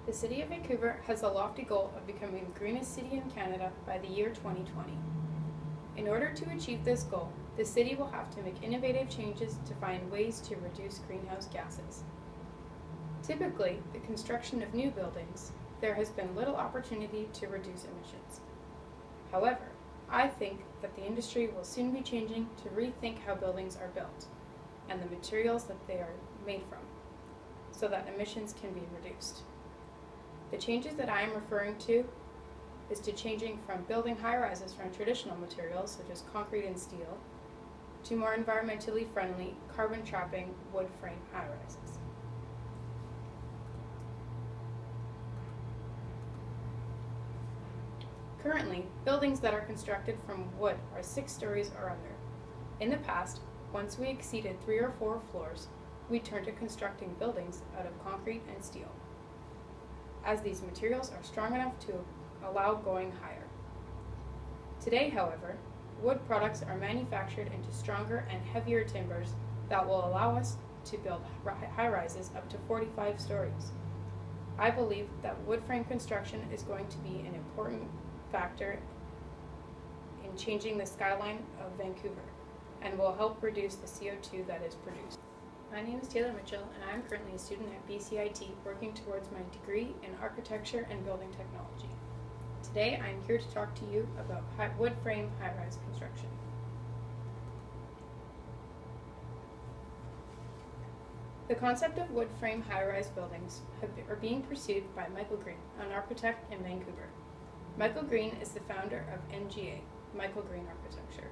The City of Vancouver has the lofty goal of becoming the greenest city in Canada by the year 2020. In order to achieve this goal, the city will have to make innovative changes to find ways to reduce greenhouse gases. Typically, the construction of new buildings, there has been little opportunity to reduce emissions. However, I think that the industry will soon be changing to rethink how buildings are built and the materials that they are made from, so that emissions can be reduced. The changes that I am referring to is to changing from building high-rises from traditional materials such as concrete and steel to more environmentally friendly, carbon-trapping wood frame high-rises. Currently, buildings that are constructed from wood are 6 stories or under. In the past, once we exceeded 3 or 4 floors, we turned to constructing buildings out of concrete and steel, as these materials are strong enough to allow going higher. Today, however, wood products are manufactured into stronger and heavier timbers that will allow us to build high-rises up to 45 stories. I believe that wood frame construction is going to be an important factor in changing the skyline of Vancouver and will help reduce the CO2 that is produced. My name is Taylor Mitchell, and I am currently a student at BCIT working towards my degree in architecture and building technology. Today I am here to talk to you about wood frame high-rise construction. The concept of wood frame high-rise buildings are being pursued by Michael Green, an architect in Vancouver. Michael Green is the founder of MGA, Michael Green Architecture,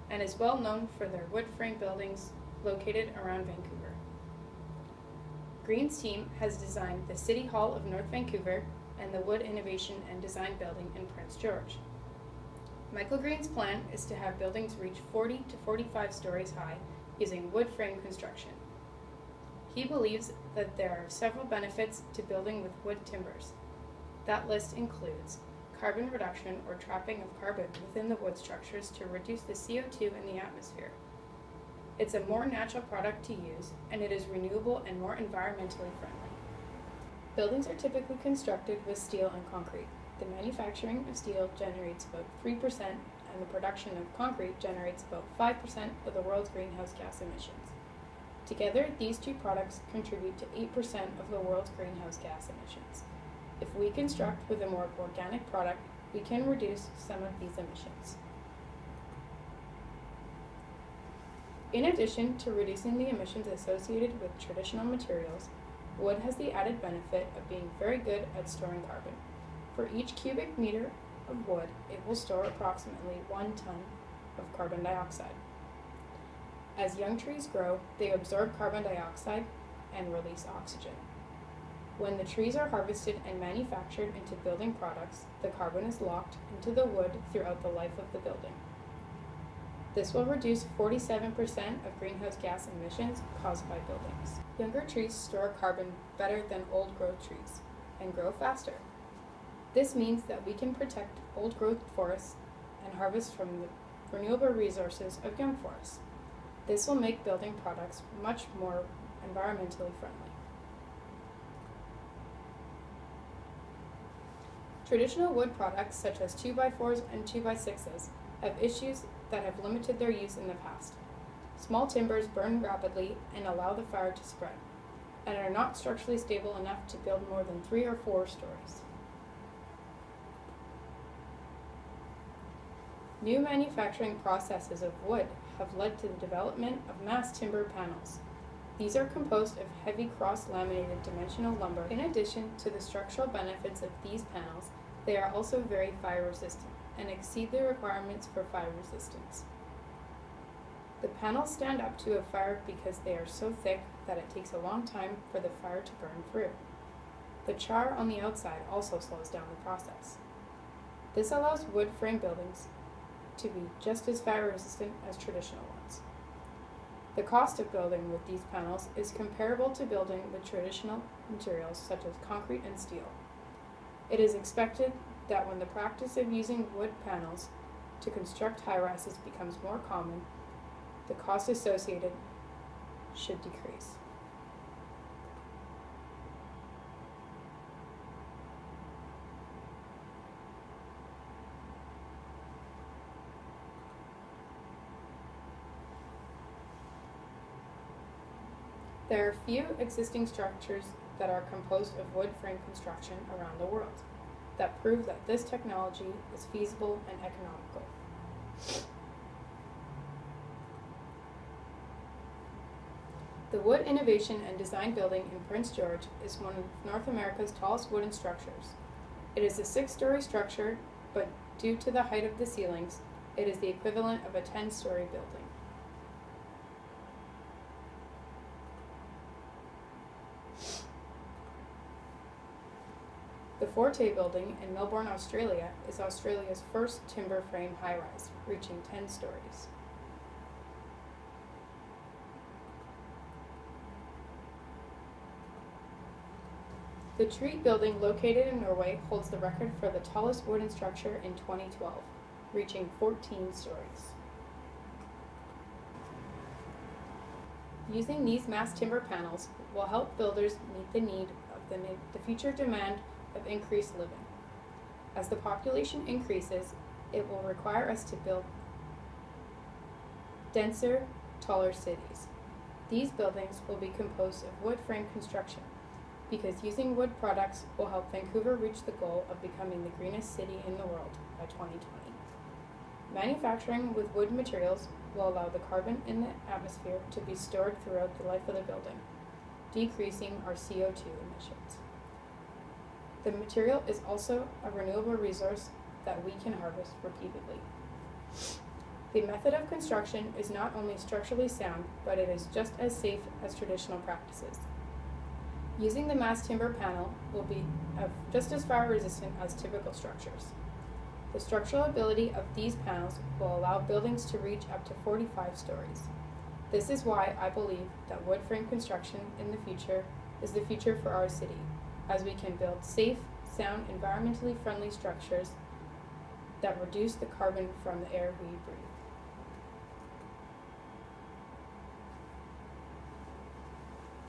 and is well known for their wood frame buildings located around Vancouver. Green's team has designed the City Hall of North Vancouver and the Wood Innovation and Design Building in Prince George. Michael Green's plan is to have buildings reach 40 to 45 stories high using wood frame construction. He believes that there are several benefits to building with wood timbers. That list includes carbon reduction or trapping of carbon within the wood structures to reduce the CO2 in the atmosphere. It's a more natural product to use, and it is renewable and more environmentally friendly. Buildings are typically constructed with steel and concrete. The manufacturing of steel generates about 3%, and the production of concrete generates about 5% of the world's greenhouse gas emissions. Together, these two products contribute to 8% of the world's greenhouse gas emissions. If we construct with a more organic product, we can reduce some of these emissions. In addition to reducing the emissions associated with traditional materials, wood has the added benefit of being very good at storing carbon. For each cubic meter of wood, it will store approximately 1 ton of carbon dioxide. As young trees grow, they absorb carbon dioxide and release oxygen. When the trees are harvested and manufactured into building products, the carbon is locked into the wood throughout the life of the building. This will reduce 47% of greenhouse gas emissions caused by buildings. Younger trees store carbon better than old-growth trees and grow faster. This means that we can protect old-growth forests and harvest from the renewable resources of young forests. This will make building products much more environmentally friendly. Traditional wood products such as 2x4s and 2x6s have issues that have limited their use in the past. Small timbers burn rapidly and allow the fire to spread, and are not structurally stable enough to build more than 3 or 4 stories. New manufacturing processes of wood have led to the development of mass timber panels. These are composed of heavy cross-laminated dimensional lumber. In addition to the structural benefits of these panels, they are also very fire resistant and exceed the requirements for fire resistance. The panels stand up to a fire because they are so thick that it takes a long time for the fire to burn through. The char on the outside also slows down the process. This allows wood frame buildings to be just as fire resistant as traditional ones. The cost of building with these panels is comparable to building with traditional materials such as concrete and steel. It is expected that when the practice of using wood panels to construct high-rises becomes more common, the cost associated should decrease. There are few existing structures that are composed of wood frame construction around the world that prove that this technology is feasible and economical. The Wood Innovation and Design Building in Prince George is one of North America's tallest wooden structures. It is a 6-story structure, but due to the height of the ceilings, it is the equivalent of a 10-story building. The Forte Building in Melbourne, Australia is Australia's first timber frame high-rise, reaching 10 stories. The Treat Building, located in Norway, holds the record for the tallest wooden structure in 2012, reaching 14 stories. Using these mass timber panels will help builders meet the need of the future demand of increased living. As the population increases, it will require us to build denser, taller cities. These buildings will be composed of wood frame construction, because using wood products will help Vancouver reach the goal of becoming the greenest city in the world by 2020. Manufacturing with wood materials will allow the carbon in the atmosphere to be stored throughout the life of the building, decreasing our CO2 emissions. The material is also a renewable resource that we can harvest repeatedly. The method of construction is not only structurally sound, but it is just as safe as traditional practices. Using the mass timber panel will be just as fire resistant as typical structures. The structural ability of these panels will allow buildings to reach up to 45 stories. This is why I believe that wood frame construction in the future is the future for our city, as we can build safe, sound, environmentally friendly structures that reduce the carbon from the air we breathe.